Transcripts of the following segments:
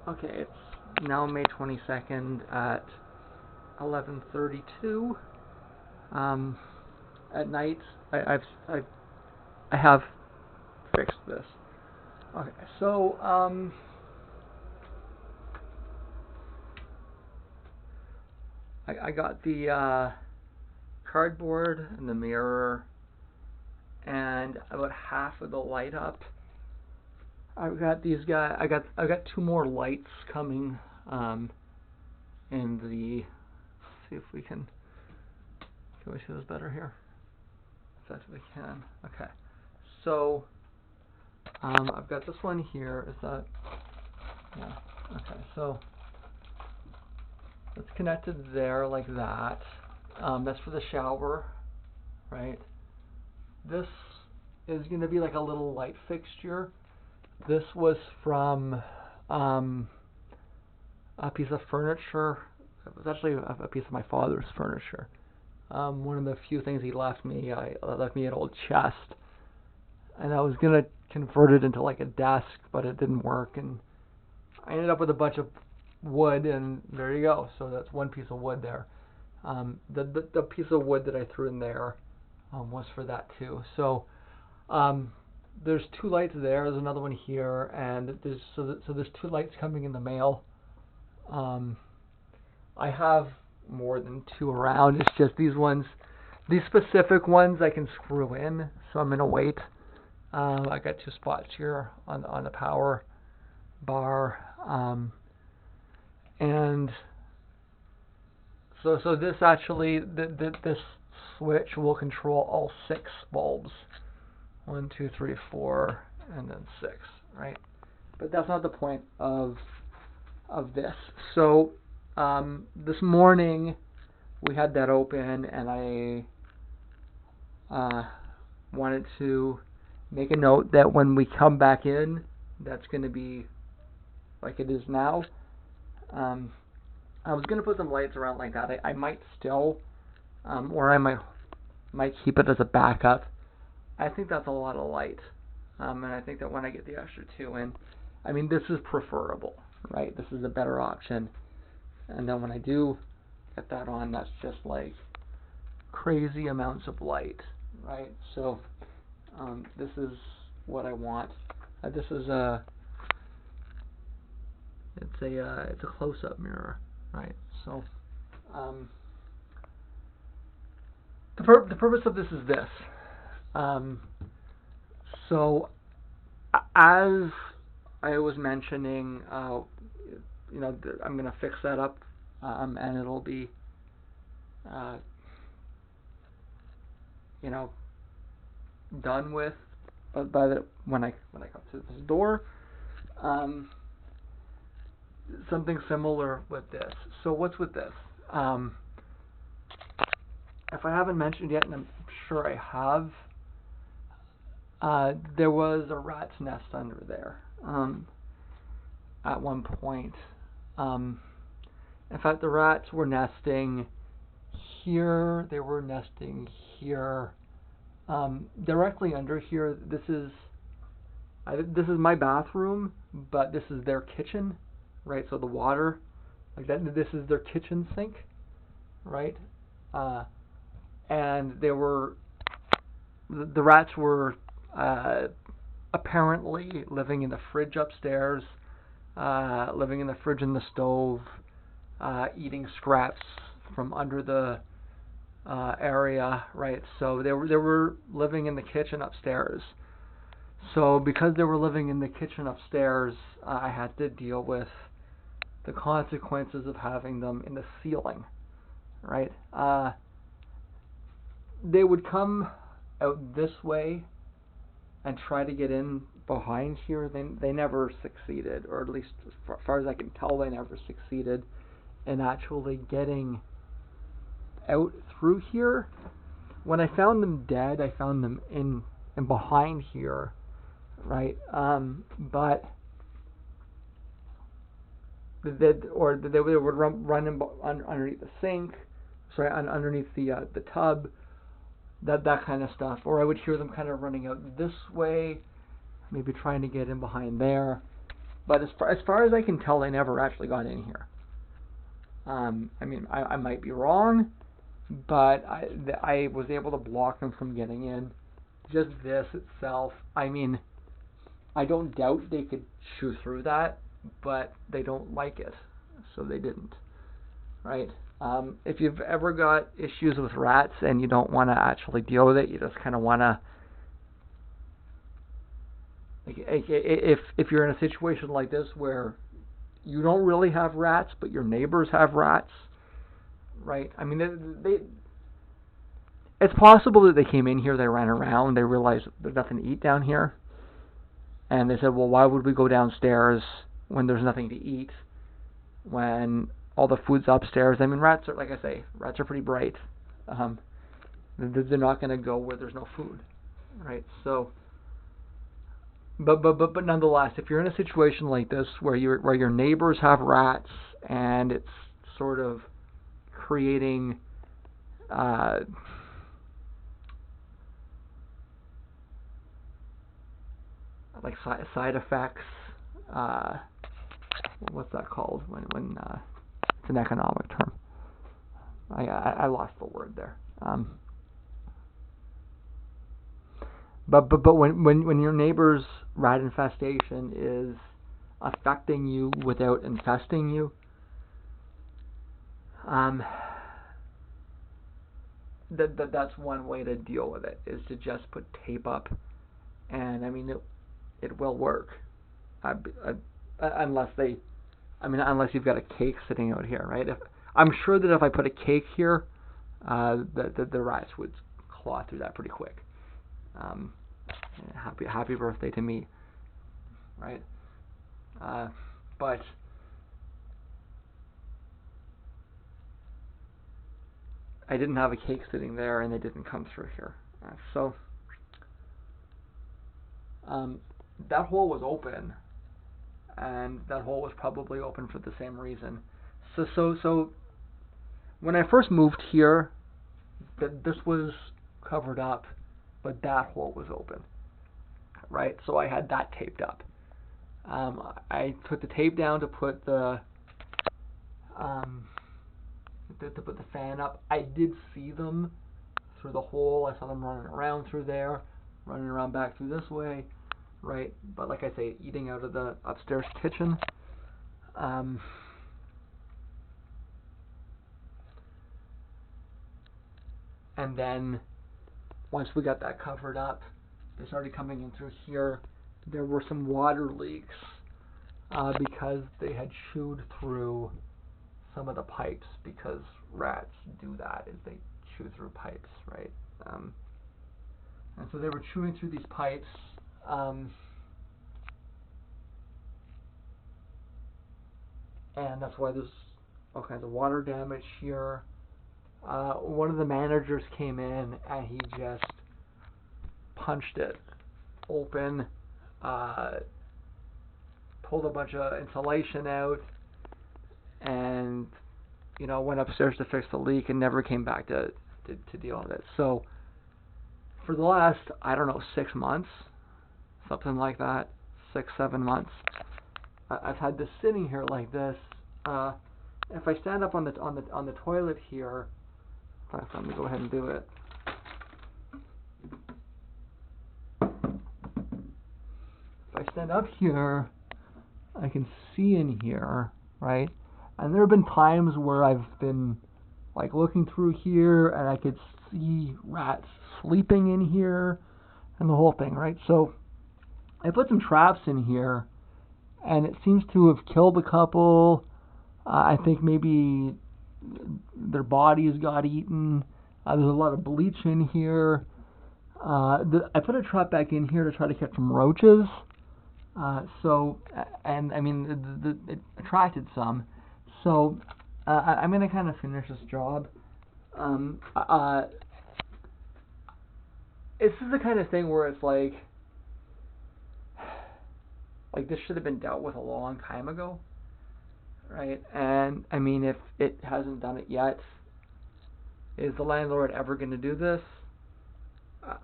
Okay, it's now May 22nd at 11:32. At night, I have fixed this. Okay, so I got the cardboard and the mirror and about half of the light up. I've got these guys. I got two more lights coming. In the, let's see if we can we see this better here? If that's what we can. Okay. So I've got this one here. Is that? Yeah. Okay. So it's connected there like that. That's for the shower, right? This is going to be like a little light fixture. This was from a piece of furniture. It was actually a piece of my father's furniture. One of the few things he left me, left me an old chest, and I was gonna convert it into like a desk, but it didn't work, and I ended up with a bunch of wood, and there you go. So that's one piece of wood there. The piece of wood that I threw in there was for that too. So there's two lights there. There's another one here, and there's there's two lights coming in the mail. I have more than two around. It's just these ones, these specific ones I can screw in, so I'm gonna wait. I got two spots here on the power bar, and so this actually this switch will control all 6 bulbs. 1, 2, 3, 4, and then 6, right? But that's not the point of this. So this morning we had that open, and I wanted to make a note that when we come back in, that's going to be like it is now. I was going to put some lights around like that. I might still, or I might keep it as a backup. I think that's a lot of light, and I think that when I get the extra 2 in, I mean, this is preferable, right? This is a better option. And then when I do get that on, that's just like crazy amounts of light, right? So this is what I want. This is it's a close-up mirror, right? So the purpose of this is this. So as I was mentioning, you know, I'm gonna fix that up, and it'll be, you know, done with by the when I come to this door. Something similar with this. So what's with this? If I haven't mentioned yet, and I'm sure I have, there was a rat's nest under there at one point. In fact, the rats were nesting here. They were nesting here. Directly under here. This is my bathroom, but this is their kitchen, right? So the water, like that. This is their kitchen sink, right? And the rats were apparently living in the fridge upstairs, living in the fridge and the stove, eating scraps from under the area, right? So they were living in the kitchen upstairs. So because they were living in the kitchen upstairs, I had to deal with the consequences of having them in the ceiling, right? They would come out this way and try to get in behind here. They never succeeded, or at least as far as I can tell, they never succeeded in actually getting out through here. When I found them dead, I found them in behind here, right? But they would run underneath the sink, underneath the tub, that kind of stuff. Or I would hear them kind of running out this way, maybe trying to get in behind there. But as far as I can tell, they never actually got in here. I mean, I might be wrong, but I was able to block them from getting in. Just this itself, I mean, I don't doubt they could chew through that, but they don't like it, so they didn't, right? If you've ever got issues with rats and you don't want to actually deal with it, you just kind of want to, if you're in a situation like this where you don't really have rats, but your neighbors have rats, right? I mean, it's possible that they came in here, they ran around, they realized there's nothing to eat down here, and they said, well, why would we go downstairs when there's nothing to eat, when all the food's upstairs? I mean, rats are, like I say, rats are pretty bright. They're not going to go where there's no food, right? So, but nonetheless, if you're in a situation like this where your neighbors have rats and it's sort of creating like side effects, what's that called when it's an economic term. I lost the word there. But when your neighbor's rat infestation is affecting you without infesting you, that's one way to deal with it, is to just put tape up, and I mean it will work, unless you've got a cake sitting out here, right? I'm sure that if I put a cake here, the rats would claw through that pretty quick. Happy birthday to me, right? But I didn't have a cake sitting there, and they didn't come through here. So that hole was open, and that hole was probably open for the same reason. So when I first moved here, this was covered up, but that hole was open, right? So I had that taped up. I took the tape down to put the fan up. I did see them through the hole. I saw them running around through there, running around back through this way, right? But like I say, eating out of the upstairs kitchen. And then once we got that covered up, they started coming in through here. There were some water leaks because they had chewed through some of the pipes, because rats do that, is they chew through pipes, right? And so they were chewing through these pipes. And that's why there's all kinds of water damage here. One of the managers came in and he just punched it open, pulled a bunch of insulation out, and went upstairs to fix the leak and never came back to deal with it. So for the last, I don't know, 6 months, something like that, 6-7 months, I've had this sitting here like this. If I stand up on the toilet here, let me go ahead and do it. If I stand up here, I can see in here, right? And there have been times where I've been like looking through here and I could see rats sleeping in here and the whole thing, right? So I put some traps in here and it seems to have killed a couple. I think maybe their bodies got eaten. There's a lot of bleach in here. I put a trap back in here to try to catch some roaches. And I mean, it attracted some. So I'm going to kind of finish this job. This is the kind of thing where it's like this should have been dealt with a long time ago, right? And I mean, if it hasn't done it yet, is the landlord ever going to do this?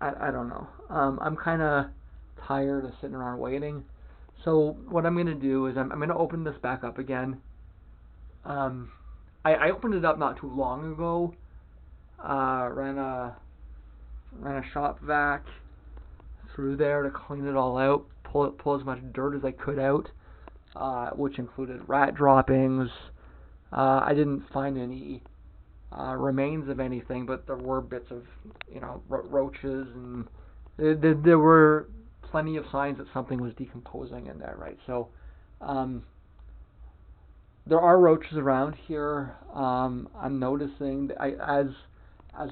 I don't know. I'm kind of tired of sitting around waiting. So what I'm gonna do is I'm gonna open this back up again. Um, I opened it up not too long ago. Ran a shop vac through there to clean it all out, pull as much dirt as I could out, which included rat droppings. I didn't find any remains of anything, but there were bits of, roaches, and there were plenty of signs that something was decomposing in there, right? So, there are roaches around here. I'm noticing that as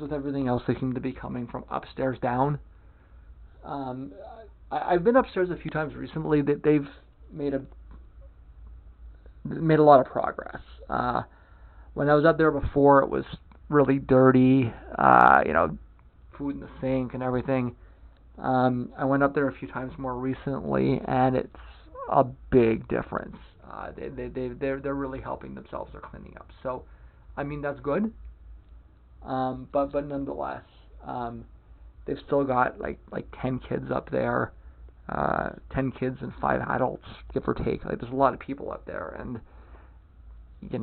with everything else, they seem to be coming from upstairs down. Um, I've been upstairs a few times recently. That they've made a lot of progress. When I was up there before, it was really dirty. Food in the sink and everything. I went up there a few times more recently, and it's a big difference. They're really helping themselves. They're cleaning up. So, I mean, that's good. But nonetheless, they've still got like 10 kids up there, 10 kids and 5 adults, give or take. Like, there's a lot of people up there, and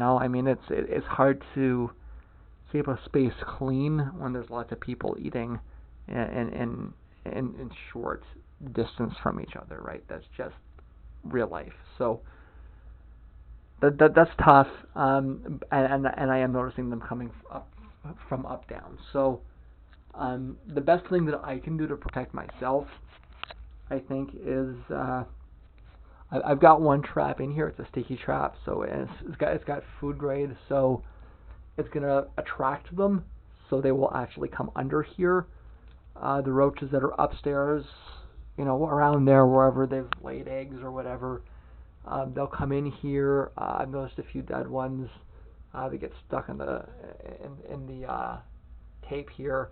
I mean, it's hard to keep a space clean when there's lots of people eating in short distance from each other, right? That's just real life. So that's tough, and I am noticing them coming up from up down. So the best thing that I can do to protect myself, I think, is I've got one trap in here. It's a sticky trap, so it's got food grade, so it's gonna attract them, so they will actually come under here. The roaches that are upstairs, around there, wherever they've laid eggs or whatever, they'll come in here. I've noticed a few dead ones. They get stuck in the tape here.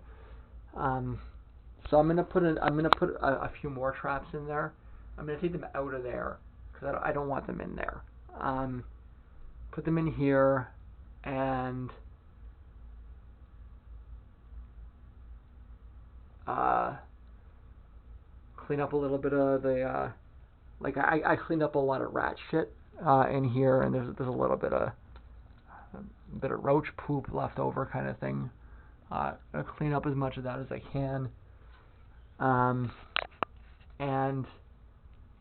So I'm gonna put a few more traps in there. I'm gonna take them out of there because I don't want them in there. Put them in here and clean up a little bit of the I cleaned up a lot of rat shit in here, and there's a little bit of roach poop left over, kind of thing. I'll clean up as much of that as I can, and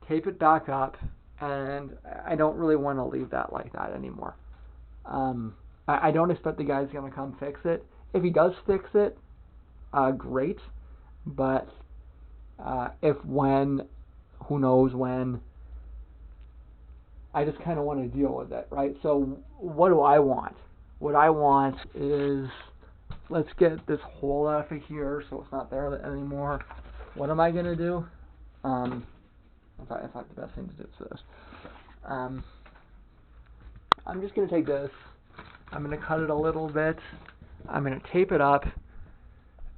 tape it back up. And I don't really want to leave that like that anymore. I don't expect the guy's gonna come fix it. If he does fix it, great. But who knows when. I just kind of want to deal with it, right? So what do I want? What I want is, let's get this hole out of here so it's not there anymore. What am I going to do? In fact, the best thing to do is this. I'm just going to take this. I'm going to cut it a little bit. I'm going to tape it up.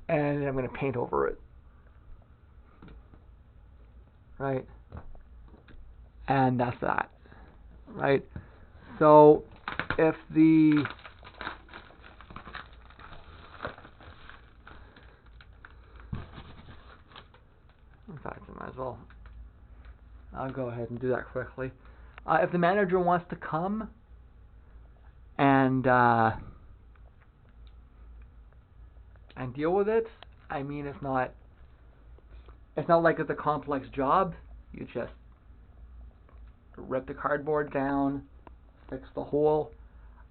And I'm going to paint over it. Right? And that's that. Right? So, if the... In fact, I might as well... I'll go ahead and do that quickly. If the manager wants to come and deal with it, I mean, it's not like it's a complex job. You just rip the cardboard down, fix the hole.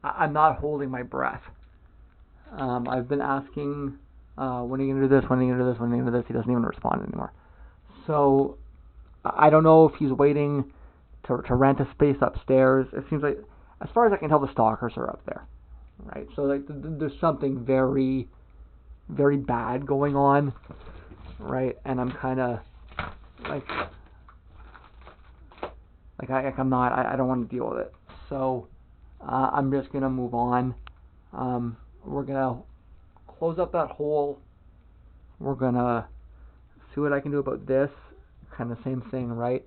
I'm not holding my breath. I've been asking, when are you going to do this, when are you going to do this, when are you going to do this? He doesn't even respond anymore. So, I don't know if he's waiting to rent a space upstairs. It seems like, as far as I can tell, the stalkers are up there. Right? So, like, there's something very, very bad going on. Right? And I'm kind of, I'm not, I don't want to deal with it. So, I'm just going to move on. We're going to close up that hole. We're going to see what I can do about this. Kind of same thing, right?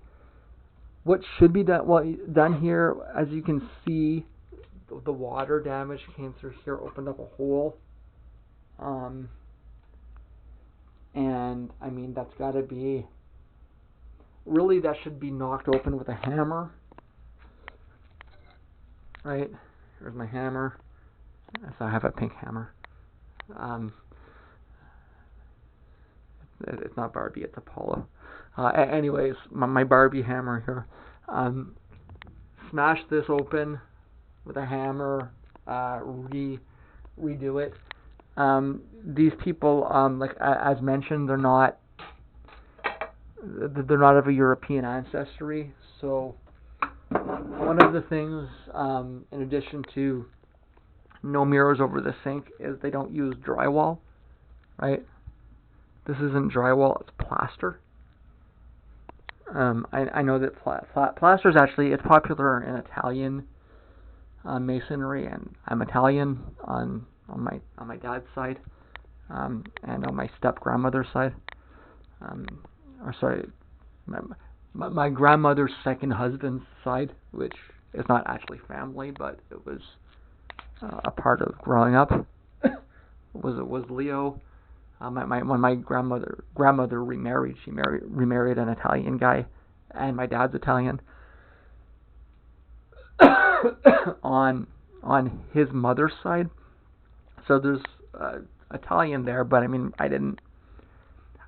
What should be done here, as you can see, the water damage came through here, opened up a hole. And, I mean, that's got to be really that should be knocked open with a hammer, right? Here's my hammer. So I have a pink hammer. It's not Barbie, it's Apollo. Anyways, my Barbie hammer here. Smash this open with a hammer. Redo it. These people, like as mentioned, they're not of a European ancestry. So one of the things, in addition to no mirrors over the sink, is they don't use drywall, right? This isn't drywall, it's plaster. I know that plaster is actually, it's popular in Italian masonry, and I'm Italian on my dad's side, and on my step grandmother's side. My grandmother's second husband's side, which is not actually family, but it was a part of growing up. was Leo. When my grandmother remarried, she remarried an Italian guy, and my dad's Italian. on his mother's side, so there's Italian there, but I mean I didn't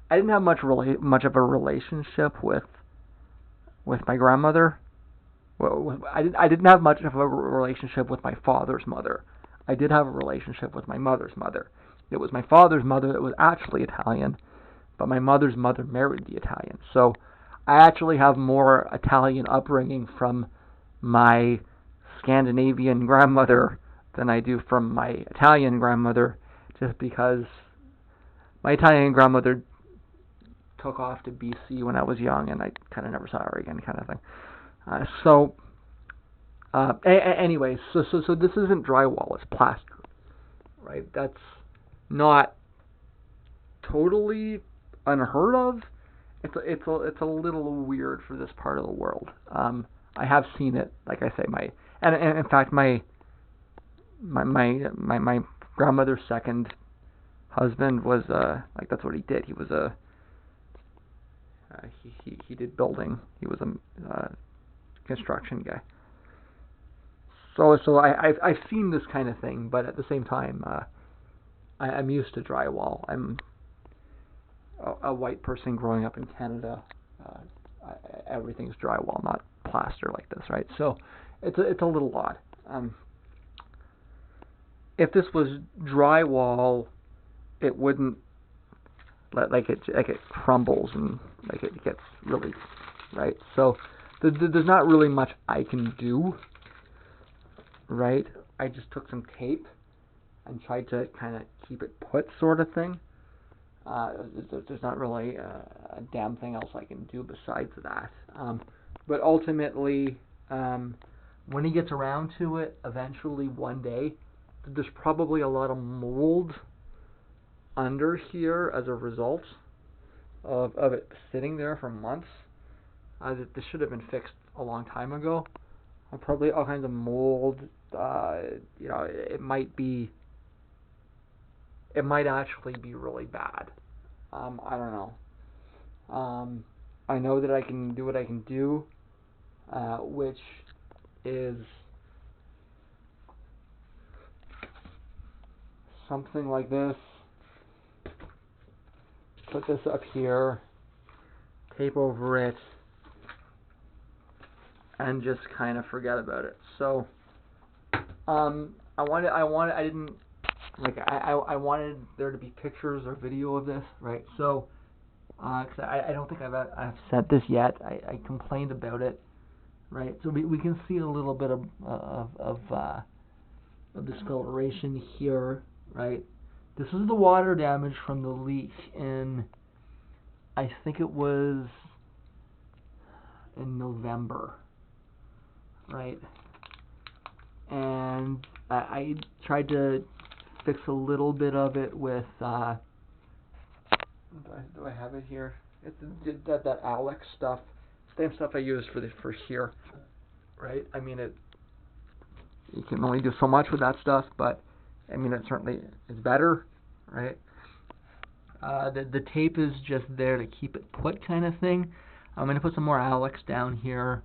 have much of a relationship with my grandmother. Well, I didn't have much of a relationship with my father's mother. I did have a relationship with my mother's mother. It was my father's mother that was actually Italian, but my mother's mother married the Italian. So I actually have more Italian upbringing from my Scandinavian grandmother than I do from my Italian grandmother, just because my Italian grandmother took off to BC when I was young, and I kind of never saw her again, kind of thing. Anyways, so this isn't drywall, it's plaster, right? That's not totally unheard of. It's a little weird for this part of the world. I have seen it, like I say, and in fact my grandmother's second husband was like that's what he did. He was he did building. He was a construction guy. So I've seen this kind of thing, but at the same time, I'm used to drywall. I'm a white person growing up in Canada. Everything's drywall, not plaster like this, right? So it's a little odd. If this was drywall, it wouldn't like it crumbles and like it gets really right. So there's not really much I can do. Right, I just took some tape and tried to kind of keep it put, sort of thing. There's not really a damn thing else I can do besides that. But ultimately, when he gets around to it, eventually one day, there's probably a lot of mold under here as a result of it sitting there for months. This should have been fixed a long time ago. Probably all kinds of mold. It might actually be really bad. I don't know. I know that I can do what I can do, which is something like this. Put this up here, tape over it, and just kind of forget about it. So, I wanted there to be pictures or video of this, right? So, 'cause I don't think I've said this yet. I complained about it, right? So we can see a little bit of discoloration here, right? This is the water damage from the leak in, I think it was in November. Right, and I tried to fix a little bit of it with do I have it here? It's that Alex stuff, same stuff I used for here, right? I mean you can only do so much with that stuff, but I mean it certainly is better, right? The tape is just there to keep it put, kind of thing. I'm going to put some more Alex down here.